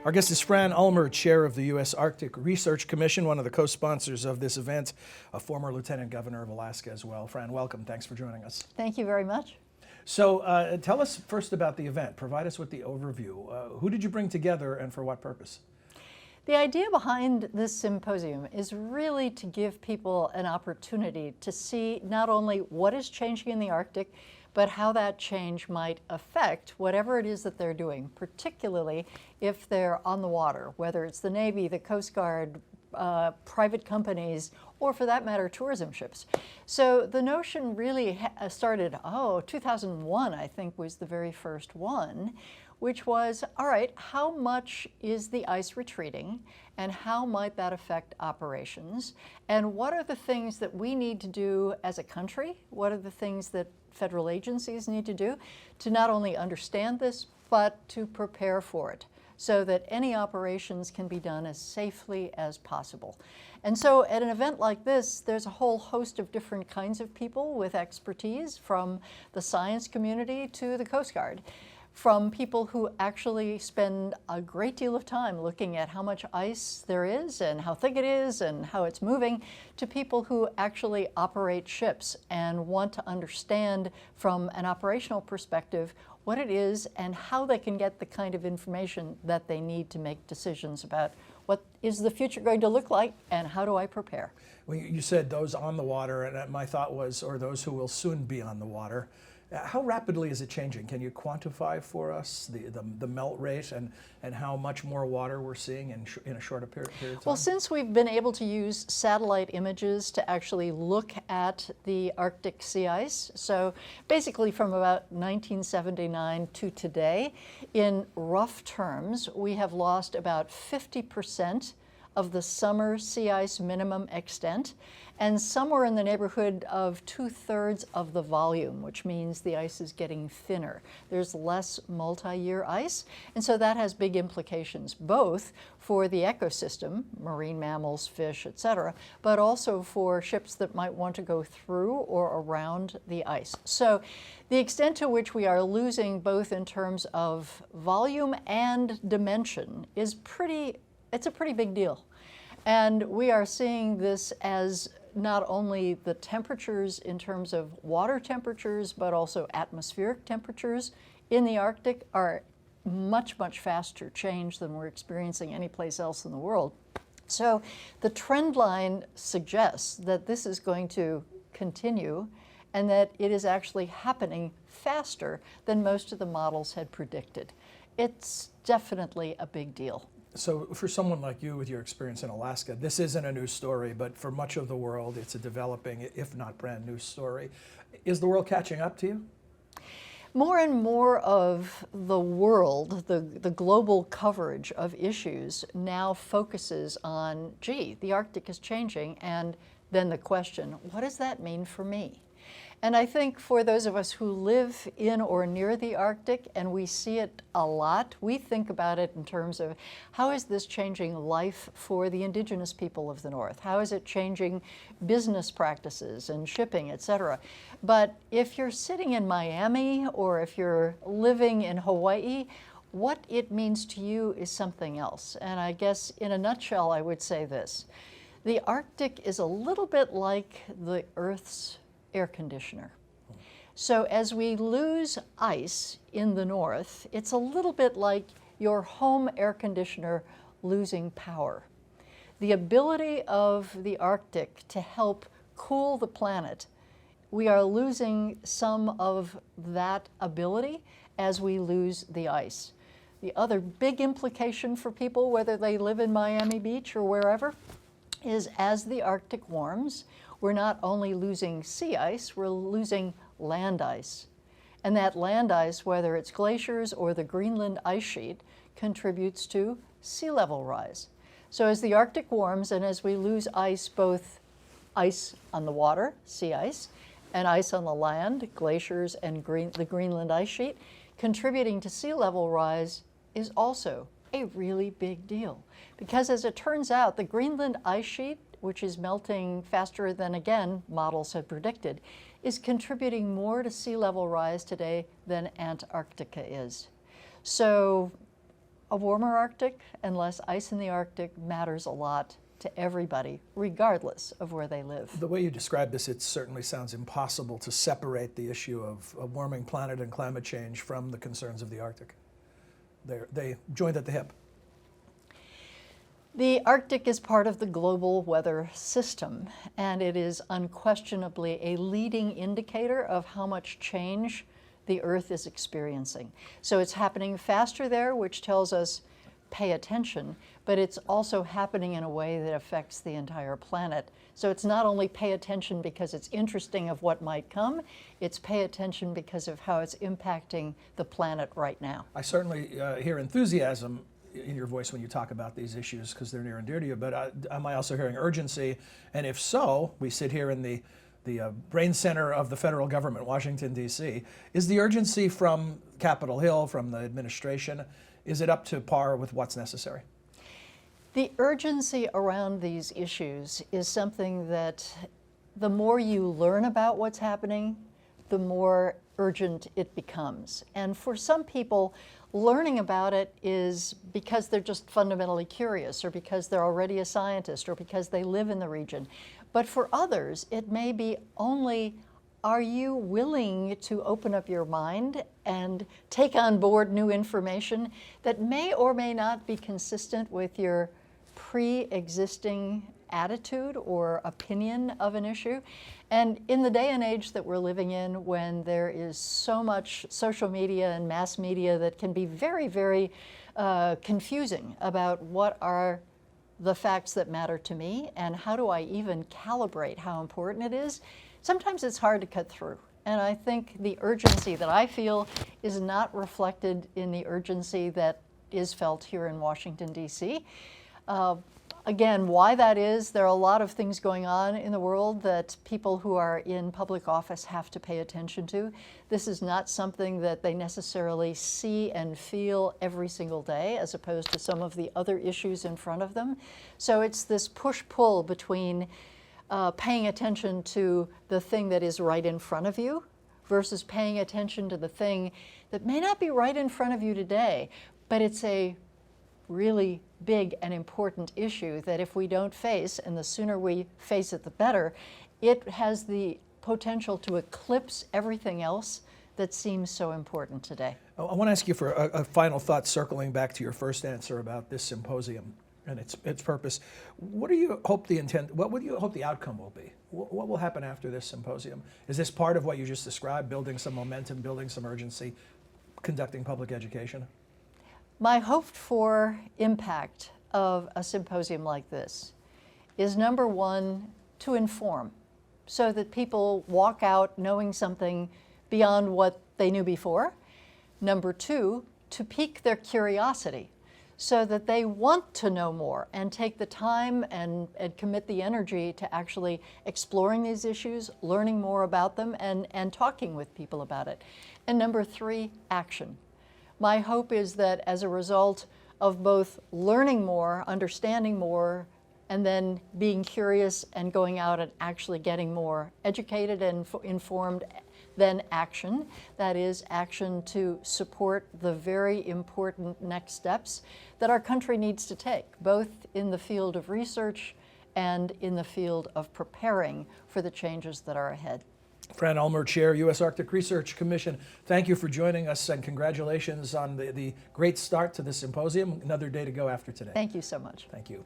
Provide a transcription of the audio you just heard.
Our guest is Fran Ulmer, chair of the U.S. Arctic Research Commission, one of the co-sponsors of this event, a former lieutenant governor of Alaska as well. Fran, welcome. Thanks for joining us. Thank you very much. So tell us first about the event. Provide us with the overview. Who did you bring together and for what purpose? The idea behind this symposium is really to give people an opportunity to see not only what is changing in the Arctic, but how that change might affect whatever it is that they're doing, particularly if they're on the water, whether it's the Navy, the Coast Guard, private companies, or for that matter, tourism ships. So the notion really started, 2001, I think, was the very first one, which was, all right, how much is the ice retreating and how might that affect operations? And what are the things that we need to do as a country? What are the things that federal agencies need to do to not only understand this, but to prepare for it so that any operations can be done as safely as possible? And so at an event like this, there's a whole host of different kinds of people with expertise, from the science community to the Coast Guard, from people who actually spend a great deal of time looking at how much ice there is and how thick it is and how it's moving, to people who actually operate ships and want to understand from an operational perspective what it is and how they can get the kind of information that they need to make decisions about what is the future going to look like and how do I prepare. Well, you said those on the water, and my thought was, or those who will soon be on the water. How rapidly is it changing? Can you quantify for us the melt rate and how much more water we're seeing in a shorter period of time? Well, since we've been able to use satellite images to actually look at the Arctic sea ice, so basically from about 1979 to today, in rough terms, we have lost about 50% of the summer sea ice minimum extent, and somewhere in the neighborhood of 2/3 of the volume, which means the ice is getting thinner. There's less multi-year ice, and so that has big implications, both for the ecosystem, marine mammals, fish, etc., but also for ships that might want to go through or around the ice. So the extent to which we are losing, both in terms of volume and dimension, is it's a pretty big deal. And we are seeing this as not only the temperatures in terms of water temperatures, but also atmospheric temperatures in the Arctic are much, much faster change than we're experiencing anyplace else in the world. So the trend line suggests that this is going to continue and that it is actually happening faster than most of the models had predicted. It's definitely a big deal. So for someone like you with your experience in Alaska, this isn't a new story, but for much of the world, it's a developing, if not brand new story. Is the world catching up to you? More and more of the world, the global coverage of issues now focuses on, gee, the Arctic is changing, and then the question, what does that mean for me? And I think for those of us who live in or near the Arctic, and we see it a lot, we think about it in terms of how is this changing life for the indigenous people of the North? How is it changing business practices and shipping, et cetera? But if you're sitting in Miami or if you're living in Hawaii, what it means to you is something else. And I guess in a nutshell, I would say this. The Arctic is a little bit like the Earth's air conditioner. So as we lose ice in the north, it's a little bit like your home air conditioner losing power. The ability of the Arctic to help cool the planet, we are losing some of that ability as we lose the ice. The other big implication for people, whether they live in Miami Beach or wherever, is as the Arctic warms, we're not only losing sea ice, we're losing land ice. And that land ice, whether it's glaciers or the Greenland ice sheet, contributes to sea level rise. So as the Arctic warms and as we lose ice, both ice on the water, sea ice, and ice on the land, glaciers and the Greenland ice sheet, contributing to sea level rise is also a really big deal. Because as it turns out, the Greenland ice sheet, which is melting faster than, again, models had predicted, is contributing more to sea level rise today than Antarctica is. So a warmer Arctic and less ice in the Arctic matters a lot to everybody, regardless of where they live. The way you describe this, it certainly sounds impossible to separate the issue of a warming planet and climate change from the concerns of the Arctic. They joined at the hip. The Arctic is part of the global weather system, and it is unquestionably a leading indicator of how much change the Earth is experiencing. So it's happening faster there, which tells us pay attention, but it's also happening in a way that affects the entire planet. So it's not only pay attention because it's interesting of what might come, it's pay attention because of how it's impacting the planet right now. I certainly hear enthusiasm in your voice when you talk about these issues because they're near and dear to you, but am I also hearing urgency? And if so, we sit here in the brain center of the federal government, Washington, D.C. Is the urgency from Capitol Hill, from the administration, is it up to par with what's necessary? The urgency around these issues is something that the more you learn about what's happening, the more urgent it becomes. And for some people, learning about it is because they're just fundamentally curious, or because they're already a scientist, or because they live in the region. But for others, it may be only, are you willing to open up your mind and take on board new information that may or may not be consistent with your pre-existing attitude or opinion of an issue? And in the day and age that we're living in, when there is so much social media and mass media that can be very, very confusing about what are the facts that matter to me and how do I even calibrate how important it is, sometimes it's hard to cut through. And I think the urgency that I feel is not reflected in the urgency that is felt here in Washington, D.C. Again, why that is, there are a lot of things going on in the world that people who are in public office have to pay attention to. This is not something that they necessarily see and feel every single day, as opposed to some of the other issues in front of them. So it's this push-pull between paying attention to the thing that is right in front of you versus paying attention to the thing that may not be right in front of you today, but it's a really big and important issue that if we don't face, and the sooner we face it the better, it has the potential to eclipse everything else that seems so important today. I want to ask you for a final thought, circling back to your first answer about this symposium and its purpose. What do you hope what would you hope the outcome will be? What will happen after this symposium? Is this part of what you just described, building some momentum, building some urgency, conducting public education? My hoped for impact of a symposium like this is, number one, to inform, so that people walk out knowing something beyond what they knew before. Number two, to pique their curiosity, so that they want to know more and take the time and commit the energy to actually exploring these issues, learning more about them, and talking with people about it. And number three, action. My hope is that as a result of both learning more, understanding more, and then being curious and going out and actually getting more educated and informed, then action. That is, action to support the very important next steps that our country needs to take, both in the field of research and in the field of preparing for the changes that are ahead. Fran Ulmer, Chair, U.S. Arctic Research Commission, thank you for joining us, and congratulations on the great start to the symposium. Another day to go after today. Thank you so much. Thank you.